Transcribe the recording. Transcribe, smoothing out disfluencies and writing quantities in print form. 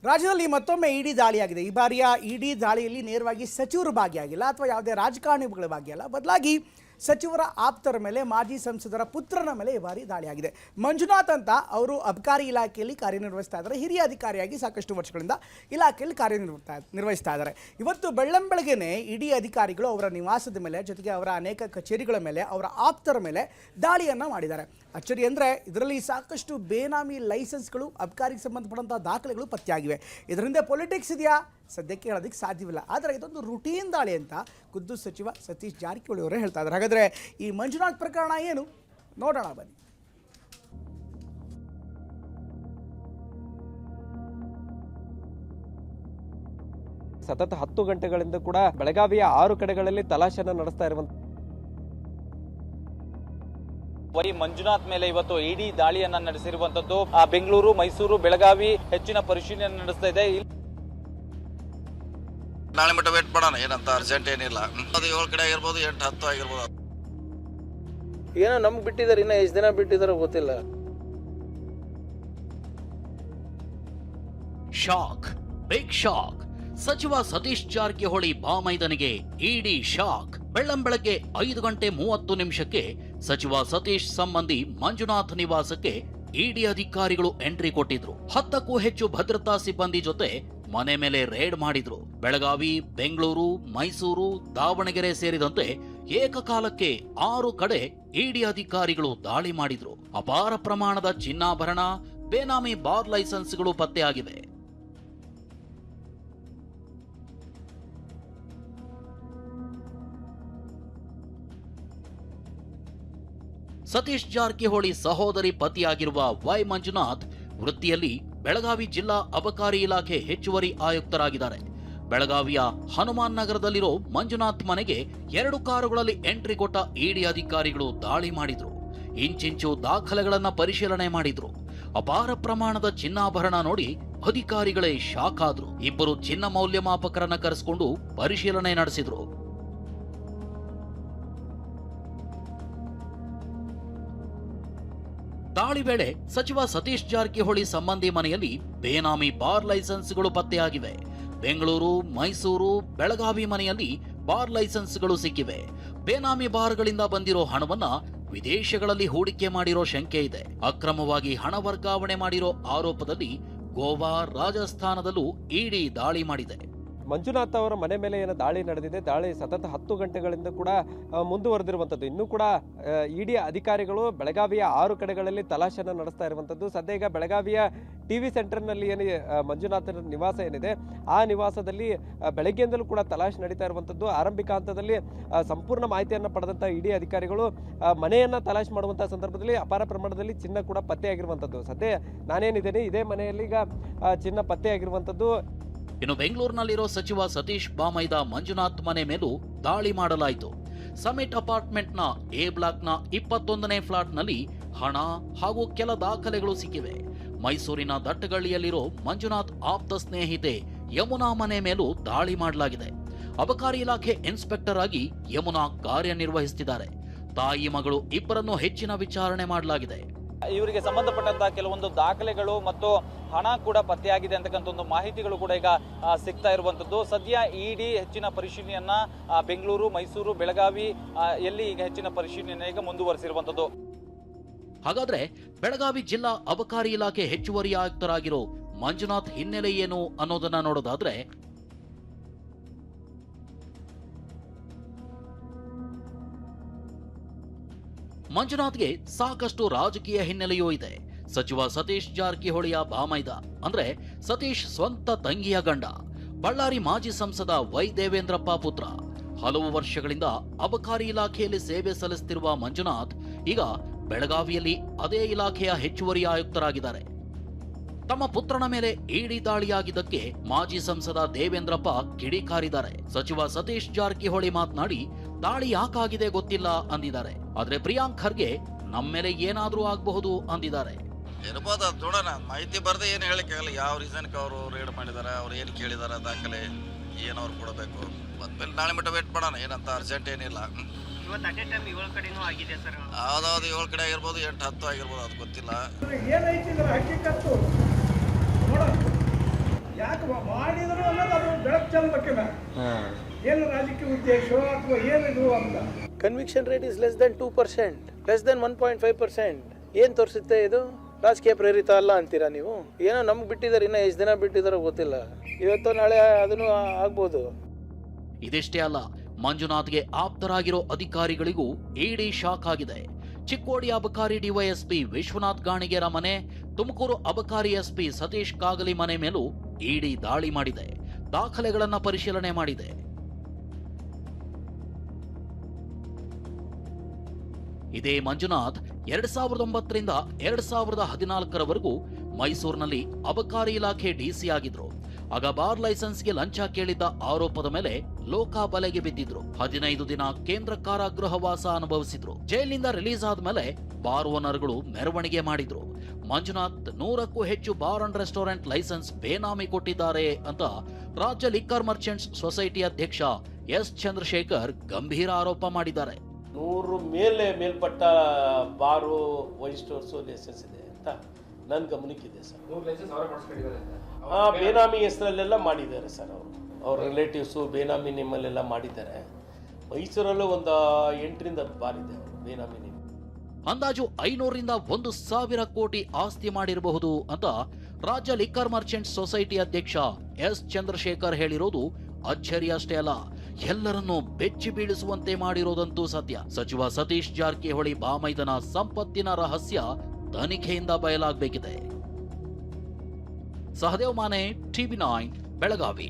ರಾಜ್ಯದಲ್ಲಿ ಮತ್ತೊಮ್ಮೆ ಇಡಿ ದಾಳಿಯಾಗಿದೆ. ಈ ಬಾರಿಯ ಇಡಿ ದಾಳಿಯಲ್ಲಿ ನೇರವಾಗಿ ಸಚಿವರು ಭಾಗಿಯಾಗಿಲ್ಲ ಅಥವಾ ಯಾವುದೇ ರಾಜಕಾರಣಿಗಳು ಭಾಗಿಯಲ್ಲ. ಬದಲಾಗಿ ಸಚಿವರ ಆಪ್ತರ ಮೇಲೆ, ಮಾಜಿ ಸಂಸದರ ಪುತ್ರನ ಮೇಲೆ ಈ ಬಾರಿ ದಾಳಿಯಾಗಿದೆ. ಮಂಜುನಾಥ್ ಅಂತ ಅವರು ಅಬಕಾರಿ ಇಲಾಖೆಯಲ್ಲಿ ಕಾರ್ಯನಿರ್ವಹಿಸ್ತಾ ಇದ್ದಾರೆ. ಹಿರಿಯ ಅಧಿಕಾರಿಯಾಗಿ ಸಾಕಷ್ಟು ವರ್ಷಗಳಿಂದ ಇಲಾಖೆಯಲ್ಲಿ ಕಾರ್ಯನಿರ್ವಹಿಸ್ತಾ ಇದ್ದಾರೆ. ಇವತ್ತು ಬೆಳ್ಳಂಬೆಳಗ್ಗೆನೇ ಇಡಿ ಅಧಿಕಾರಿಗಳು ಅವರ ನಿವಾಸದ ಮೇಲೆ, ಜೊತೆಗೆ ಅವರ ಅನೇಕ ಕಚೇರಿಗಳ ಮೇಲೆ, ಅವರ ಆಪ್ತರ ಮೇಲೆ ದಾಳಿಯನ್ನು ಮಾಡಿದ್ದಾರೆ. ಅಚ್ಚರಿ ಅಂದರೆ ಇದರಲ್ಲಿ ಸಾಕಷ್ಟು ಬೇನಾಮಿ ಲೈಸೆನ್ಸ್ಗಳು, ಅಬಕಾರಿಗೆ ಸಂಬಂಧಪಟ್ಟಂಥ ದಾಖಲೆಗಳು ಪತ್ತೆಯಾಗಿವೆ. ಇದರಿಂದ ಪೊಲಿಟಿಕ್ಸ್ ಇದೆಯಾ ಸದ್ಯಕ್ಕೆ ಹೇಳೋದಕ್ಕೆ ಸಾಧ್ಯವಿಲ್ಲ. ಆದರೆ ಇದೊಂದು ರುಟೀನ್ ದಾಳಿ ಅಂತ ಖುದ್ದು ಸಚಿವ ಸತೀಶ್ ಜಾರಕಿಹೊಳಿ ಅವರೇ ಹೇಳ್ತಾ ಇದ್ದಾರೆ. ಹಾಗಾದರೆ ಈ ಮಂಜುನಾಥ್ ಪ್ರಕರಣ ಏನು ನೋಡೋಣ ಬನ್ನಿ. ಸತತ 10 ಗಂಟೆಗಳಿಂದ ಕೂಡ ಬೆಳಗಾವಿಯ 6 ಕಡೆಗಳಲ್ಲಿ ತಲಾಶೆಯನ್ನು ನಡೆಸ್ತಾ ಇರುವಂತ ಮಂಜುನಾಥ್ ಮೇಲೆ ಇವತ್ತು ಇಡಿ ದಾಳಿಯನ್ನ ನಡೆಸಿರುವಂತದ್ದು. ಬೆಂಗಳೂರು, ಮೈಸೂರು, ಬೆಳಗಾವಿ ಹೆಚ್ಚಿನ ಪರಿಶೀಲನೆ ನಡೆಸ್ತಾ ಇದೆ. ನಾಳೆ ಮಟ್ಟ ವೇಟ್ ಮಾಡೋಣ, ಏನಂತ ಅರ್ಜೆಂಟ್ ಏನಿಲ್ಲ. ಅದು 7 ಕಡೆ ಆಗಿರ್ಬೋದು, 8, 10 ಆಗಿರ್ಬೋದು. ಏನೋ ನಮ್ಗೆ ಬಿಟ್ಟಿದ್ದಾರೆ, ಇನ್ನ ಎಷ್ಟು ದಿನ ಬಿಟ್ಟಿದಾರೋ ಗೊತ್ತಿಲ್ಲ. Shock, big shock. ಸಚಿವ ಸತೀಶ್ ಜಾರಕಿಹೊಳಿ ಬಾಮೈದನಿಗೆ ಇಡಿ ಶಾಕ್. ಬೆಳ್ಳಂಬೆಳಗ್ಗೆ 5:30 ಸಚಿವ ಸತೀಶ್ ಸಂಬಂಧಿ ಮಂಜುನಾಥ್ ನಿವಾಸಕ್ಕೆ ಇಡಿ ಅಧಿಕಾರಿಗಳು ಎಂಟ್ರಿ ಕೊಟ್ಟಿದ್ರು. 10ಕ್ಕೂ ಹೆಚ್ಚು ಭದ್ರತಾ ಸಿಬ್ಬಂದಿ ಜೊತೆ ಮನೆ ಮೇಲೆ ರೇಡ್ ಮಾಡಿದ್ರು. ಬೆಳಗಾವಿ, ಬೆಂಗಳೂರು, ಮೈಸೂರು, ದಾವಣಗೆರೆ ಸೇರಿದಂತೆ ಏಕಕಾಲಕ್ಕೆ 6 ಕಡೆ ಇಡಿ ಅಧಿಕಾರಿಗಳು ದಾಳಿ ಮಾಡಿದ್ರು. ಅಪಾರ ಪ್ರಮಾಣದ ಚಿನ್ನಾಭರಣ, ಬೇನಾಮಿ ಬಾರ್ ಲೈಸೆನ್ಸ್ಗಳು ಪತ್ತೆಯಾಗಿವೆ. ಸತೀಶ್ ಜಾರಕಿಹೊಳಿ ಸಹೋದರಿ ಪತಿಯಾಗಿರುವ ವೈ ಮಂಜುನಾಥ್ ವೃತ್ತಿಯಲ್ಲಿ ಬೆಳಗಾವಿ ಜಿಲ್ಲಾ ಅಬಕಾರಿ ಇಲಾಖೆ ಹೆಚ್ಚುವರಿ ಆಯುಕ್ತರಾಗಿದ್ದಾರೆ. ಬೆಳಗಾವಿಯ ಹನುಮಾನ್ ನಗರದಲ್ಲಿರೋ ಮಂಜುನಾಥ್ ಮನೆಗೆ 2 ಕಾರುಗಳಲ್ಲಿ ಎಂಟ್ರಿ ಕೊಟ್ಟ ಇಡಿ ಅಧಿಕಾರಿಗಳು ದಾಳಿ ಮಾಡಿದ್ರು. ಇಂಚಿಂಚು ದಾಖಲೆಗಳನ್ನ ಪರಿಶೀಲನೆ ಮಾಡಿದ್ರು. ಅಪಾರ ಪ್ರಮಾಣದ ಚಿನ್ನಾಭರಣ ನೋಡಿ ಅಧಿಕಾರಿಗಳೇ ಶಾಕ್ ಆದ್ರು. 2 ಚಿನ್ನ ಮೌಲ್ಯಮಾಪಕರನ್ನ ಕರೆಸಿಕೊಂಡು ಪರಿಶೀಲನೆ ನಡೆಸಿದ್ರು. ದಾಳಿ ವೇಳೆ ಸಚಿವ ಸತೀಶ್ ಜಾರಕಿಹೊಳಿ ಸಂಬಂಧಿ ಮನೆಯಲ್ಲಿ ಬೇನಾಮಿ ಬಾರ್ ಲೈಸೆನ್ಸ್ಗಳು ಪತ್ತೆಯಾಗಿವೆ. ಬೆಂಗಳೂರು, ಮೈಸೂರು, ಬೆಳಗಾವಿ ಮನೆಯಲ್ಲಿ ಬಾರ್ ಲೈಸೆನ್ಸ್ಗಳು ಸಿಕ್ಕಿವೆ. ಬೇನಾಮಿ ಬಾರ್ಗಳಿಂದ ಬಂದಿರೋ ಹಣವನ್ನ ವಿದೇಶಗಳಲ್ಲಿ ಹೂಡಿಕೆ ಮಾಡಿರೋ ಶಂಕೆ ಇದೆ. ಅಕ್ರಮವಾಗಿ ಹಣ ವರ್ಗಾವಣೆ ಮಾಡಿರೋ ಆರೋಪದಲ್ಲಿ ಗೋವಾ, ರಾಜಸ್ಥಾನದಲ್ಲೂ ಇಡಿ ದಾಳಿ ಮಾಡಿದೆ. ಮಂಜುನಾಥ್ ಅವರ ಮನೆ ಮೇಲೆ ಏನು ದಾಳಿ ನಡೆದಿದೆ, ದಾಳಿ ಸತತ 10 ಗಂಟೆಗಳಿಂದ ಕೂಡ ಮುಂದುವರೆದಿರುವಂಥದ್ದು. ಇನ್ನೂ ಕೂಡ ಇಡಿ ಅಧಿಕಾರಿಗಳು ಬೆಳಗಾವಿಯ 6 ಕಡೆಗಳಲ್ಲಿ ತಲಾಶೆಯನ್ನು ನಡೆಸ್ತಾ ಇರುವಂಥದ್ದು. ಸದ್ಯ ಈಗ ಬೆಳಗಾವಿಯ ಟಿವಿ ಸೆಂಟರ್ನಲ್ಲಿ ಏನು ಮಂಜುನಾಥನ ನಿವಾಸ ಏನಿದೆ, ಆ ನಿವಾಸದಲ್ಲಿ ಬೆಳಗ್ಗೆಯಿಂದಲೂ ಕೂಡ ತಲಾಶೆ ನಡೀತಾ ಇರುವಂಥದ್ದು. ಆರಂಭಿಕ ಹಂತದಲ್ಲಿ ಸಂಪೂರ್ಣ ಮಾಹಿತಿಯನ್ನು ಪಡೆದಂಥ ಇಡಿ ಅಧಿಕಾರಿಗಳು ಮನೆಯನ್ನು ತಲಾಶೆ ಮಾಡುವಂಥ ಸಂದರ್ಭದಲ್ಲಿ ಅಪಾರ ಪ್ರಮಾಣದಲ್ಲಿ ಚಿನ್ನ ಕೂಡ ಪತ್ತೆಯಾಗಿರುವಂಥದ್ದು. ಸದ್ಯ ನಾನೇನಿದ್ದೇನೆ ಇದೇ ಮನೆಯಲ್ಲಿ ಈಗ ಚಿನ್ನ ಪತ್ತೆಯಾಗಿರುವಂಥದ್ದು. ಇನ್ನು ಬೆಂಗಳೂರಿನಲ್ಲಿರೋ ಸಚಿವ ಸತೀಶ್ ಬಾಮೈದ ಮಂಜುನಾಥ್ ಮನೆ ಮೇಲೂ ದಾಳಿ ಮಾಡಲಾಯಿತು. ಸಮಿಟ್ ಅಪಾರ್ಟ್ಮೆಂಟ್ನ ಎ ಬ್ಲಾಕ್ನ 21ನೇ ಫ್ಲಾಟ್ನಲ್ಲಿ ಹಣ ಹಾಗೂ ಕೆಲ ದಾಖಲೆಗಳು ಸಿಕ್ಕಿವೆ. ಮೈಸೂರಿನ ದಟ್ಟಗಳ್ಳಿಯಲ್ಲಿರೋ ಮಂಜುನಾಥ್ ಆಪ್ತ ಸ್ನೇಹಿತೆ ಯಮುನಾ ಮನೆ ಮೇಲೂ ದಾಳಿ ಮಾಡಲಾಗಿದೆ. ಅಬಕಾರಿ ಇಲಾಖೆ ಇನ್ಸ್ಪೆಕ್ಟರ್ ಆಗಿ ಯಮುನಾ ಕಾರ್ಯನಿರ್ವಹಿಸುತ್ತಿದ್ದಾರೆ. ತಾಯಿ ಮಗಳು ಇಬ್ಬರನ್ನು ಹೆಚ್ಚಿನ ವಿಚಾರಣೆ ಮಾಡಲಾಗಿದೆ. ಇವರಿಗೆ ಸಂಬಂಧಪಟ್ಟಂತಹ ಕೆಲವೊಂದು ದಾಖಲೆಗಳು ಮತ್ತು ಹಣ ಕೂಡ ಪತ್ತೆಯಾಗಿದೆ ಅಂತಕ್ಕಂಥ ಒಂದು ಮಾಹಿತಿಗಳು ಕೂಡ ಈಗ ಸಿಗ್ತಾ ಇರುವಂತದ್ದು. ಸದ್ಯ ಇಡಿ ಹೆಚ್ಚಿನ ಪರಿಶೀಲನೆಯನ್ನ ಬೆಂಗಳೂರು, ಮೈಸೂರು, ಬೆಳಗಾವಿ ಎಲ್ಲಿ ಈಗ ಹೆಚ್ಚಿನ ಪರಿಶೀಲನೆ ಈಗ ಮುಂದುವರೆಸಿರುವಂತದ್ದು. ಹಾಗಾದ್ರೆ ಬೆಳಗಾವಿ ಜಿಲ್ಲಾ ಅಬಕಾರಿ ಇಲಾಖೆ ಹೆಚ್ಚುವರಿ ಆಯುಕ್ತರಾಗಿರೋ ಮಂಜುನಾಥ್ ಹಿನ್ನೆಲೆ ಏನು ಅನ್ನೋದನ್ನ ನೋಡೋದಾದ್ರೆ, ಮಂಜುನಾಥ್ಗೆ ಸಾಕಷ್ಟು ರಾಜಕೀಯ ಹಿನ್ನೆಲೆಯೂ ಇದೆ. ಸಚಿವ ಸತೀಶ್ ಜಾರಕಿಹೊಳಿಯ ಬಾಮೈದ ಅಂದ್ರೆ ಸತೀಶ್ ಸ್ವಂತ ತಂಗಿಯ ಗಂಡ, ಬಳ್ಳಾರಿ ಮಾಜಿ ಸಂಸದ ವೈ ದೇವೇಂದ್ರಪ್ಪ ಪುತ್ರ. ಹಲವು ವರ್ಷಗಳಿಂದ ಅಬಕಾರಿ ಇಲಾಖೆಯಲ್ಲಿ ಸೇವೆ ಸಲ್ಲಿಸುತ್ತಿರುವ ಮಂಜುನಾಥ್ ಈಗ ಬೆಳಗಾವಿಯಲ್ಲಿ ಅದೇ ಇಲಾಖೆಯ ಹೆಚ್ಚುವರಿ ಆಯುಕ್ತರಾಗಿದ್ದಾರೆ. ತಮ್ಮ ಪುತ್ರನ ಮೇಲೆ ಇಡಿ ದಾಳಿಯಾಗಿದ್ದಕ್ಕೆ ಮಾಜಿ ಸಂಸದ ದೇವೇಂದ್ರಪ್ಪ ಕಿಡಿಕಾರಿದ್ದಾರೆ. ಸಚಿವ ಸತೀಶ್ ಜಾರಕಿಹೊಳಿ ಮಾತನಾಡಿ ದಾಳಿ ಯಾಕಾಗಿದೆ ಗೊತ್ತಿಲ್ಲ ಅಂದಿದ್ದಾರೆ. ಆದ್ರೆ ಪ್ರಿಯಾಂಕ್ ಖರ್ಗೆ ನಮ್ಮ ಮೇಲೆ ಏನಾದ್ರೂ ಆಗಬಹುದು ಅಂದಿದ್ದಾರೆ. ಇರ್ಬೋದು, ಅದು ನೋಡೋಣ. ಮಾಹಿತಿ ಬರ್ದೆ ಏನು ಹೇಳಿಕ್ಕಾಗಲ್ಲ. ಯಾವ ರೀಸನ್ಗೆ ಅವರು ರೇಡ್ ಮಾಡಿದಾರೆ, ಅವ್ರು ಏನು ಕೇಳಿದಾರೆ, ದಾಖಲೆ ಏನು ಅವ್ರು ಕೊಡಬೇಕು. ಬಂದ್ಮೇಲೆ ನಾಳೆ ಮಟ್ಟ ವೇಟ್ ಮಾಡೋಣ, ಏನಂತ ಅರ್ಜೆಂಟ್ ಏನಿಲ್ಲ. ಇವತ್ತು ಅದೇ ಟೈಮ್ 7 ಕಡೆನೂ ಆಗಿದೆ ಸರ್. ಯಾವ್ದಾವ್ದು 7 ಕಡೆ ಆಗಿರ್ಬೋದು, 8, 10 ಆಗಿರ್ಬೋದು, ಅದು ಗೊತ್ತಿಲ್ಲ. ಅಚ್ಚಂಬಕ್ಕಿನ ಏನು ರಾಜಕೀಯ ಉದ್ದೇಶ ಅಥವಾ ಏನಿದು ಅಂತ. Conviction rate is less than 2%, less than 1.5%. ಏನು ತೋರಿಸುತ್ತೆ ಇದು? ರಾಜಕೀಯ ಪ್ರೇರಿತ ಅಲ್ಲ ಅಂತೀರಾ ನೀವು? ಏನೋ ನಮ್ಗೆ ಬಿಟ್ಟಿದ್ದಾರೆ, ಇನ್ನೂ ಎಷ್ಟು ದಿನ ಬಿಟ್ಟಿದ್ದಾರೋ ಗೊತ್ತಿಲ್ಲ. ಇವತ್ತು ನಾಳೆ ಅದನ್ನು ಆಗ್ಬೋದು. ಇದಿಷ್ಟೇ ಅಲ್ಲ, ಮಂಜುನಾಥ್ಗೆ ಆಪ್ತರಾಗಿರೋ ಅಧಿಕಾರಿಗಳಿಗೂ ಇಡಿ ಶಾಕ್ ಆಗಿದೆ. ಚಿಕ್ಕೋಡಿ ಅಬಕಾರಿ ಡಿವೈಎಸ್ಪಿ ವಿಶ್ವನಾಥ್ ಗಾಣಿಗೇರ ಮನೆ, ತುಮಕೂರು ಅಬಕಾರಿ ಎಸ್ಪಿ ಸತೀಶ್ ಕಾಗಲಿ ಮನೆ ಮೇಲೂ ಇಡಿ ದಾಳಿ ಮಾಡಿದೆ, ದಾಖಲೆಗಳನ್ನ ಪರಿಶೀಲನೆ ಮಾಡಿದೆ. ಇದೇ ಮಂಜುನಾಥ್ 2009ರಿಂದ 2014ರವರೆಗೂ ಮೈಸೂರಿನಲ್ಲಿ ಅಬಕಾರಿ ಇಲಾಖೆ ಡಿಸಿ ಆಗಿದ್ರು. ಆಗ ಬಾರ್ ಲೈಸೆನ್ಸ್ಗೆ ಲಂಚ ಕೇಳಿದ್ದ ಆರೋಪದ ಮೇಲೆ ಲೋಕ ಬಲೆಗೆ ಬಿದ್ದಿದ್ರು. 15 ದಿನ ಕೇಂದ್ರ ಕಾರಾಗೃಹವಾಸ ಅನುಭವಿಸಿದ್ರು. ಜೈಲಿನಿಂದ ರಿಲೀಸ್ ಆದ್ಮೇಲೆ ಬಾರ್ ಓನರ್ಗಳು ಮೆರವಣಿಗೆ ಮಾಡಿದ್ರು. ಮಂಜುನಾಥ್ 100ಕ್ಕೂ ಹೆಚ್ಚು ಬಾರ್ ಅಂಡ್ ರೆಸ್ಟೋರೆಂಟ್ ಲೈಸೆನ್ಸ್ ಬೇನಾಮಿ ಕೊಟ್ಟಿದ್ದಾರೆ ಅಂತ ರಾಜ್ಯ ಲಿಕ್ಕರ್ ಮರ್ಚೆಂಟ್ಸ್ ಸೊಸೈಟಿ ಅಧ್ಯಕ್ಷ ಎಸ್ ಚಂದ್ರಶೇಖರ್ ಗಂಭೀರ ಆರೋಪ ಮಾಡಿದ್ದಾರೆ. 100 ಮೇಲ್ಪಟ್ಟ ಬಾರು, ವೈನ್ ಸ್ಟೋರ್ಸು ಲೈಸೆನ್ಸ್ ಇದೆ ಅಂತ ನನ್ನ ಗಮನಕ್ಕಿದೆ ಸರ್. ಬೇನಾಮಿ ಹೆಸರಲ್ಲೆಲ್ಲ ಮಾಡಿದ್ದಾರೆ ಸರ್. ಅವ್ರ ರಿಲೇಟಿವ್ಸು ಬೇನಾಮಿ ನೇಮಲ್ಲೆಲ್ಲ ಮಾಡಿದ್ದಾರೆ. ಮೈಸೂರಲ್ಲೂ ಒಂದು 8ರಿಂದ 10 ಬಾರ್ ಇದೆ ಬೇನಾಮಿ ನೇಮ್. ಅಂದಾಜು 500ರಿಂದ 1,000 ಕೋಟಿ ಆಸ್ತಿ ಮಾಡಿರಬಹುದು ಅಂತ ರಾಜ್ಯ ಲಿಕ್ಕರ್ ಮರ್ಚೆಂಟ್ಸ್ ಸೊಸೈಟಿ ಅಧ್ಯಕ್ಷ ಎಸ್ ಚಂದ್ರಶೇಖರ್ ಹೇಳಿರೋದು ಅಚ್ಚರಿ ಅಷ್ಟೇ ಅಲ್ಲ, ಎಲ್ಲರನ್ನೂ ಬೆಚ್ಚಿ ಬೀಳಿಸುವಂತೆ ಮಾಡಿರೋದಂತೂ ಸತ್ಯ. ಸಚಿವ ಸತೀಶ್ ಜಾರಕಿಹೊಳಿ ಬಾಮೈದನ ಸಂಪತ್ತಿನ ರಹಸ್ಯ ತನಿಖೆಯಿಂದ ಬಯಲಾಗಬೇಕಿದೆ. ಸಹದೇವ್ ಮಾನೆ, ಟಿವಿ9 ಬೆಳಗಾವಿ.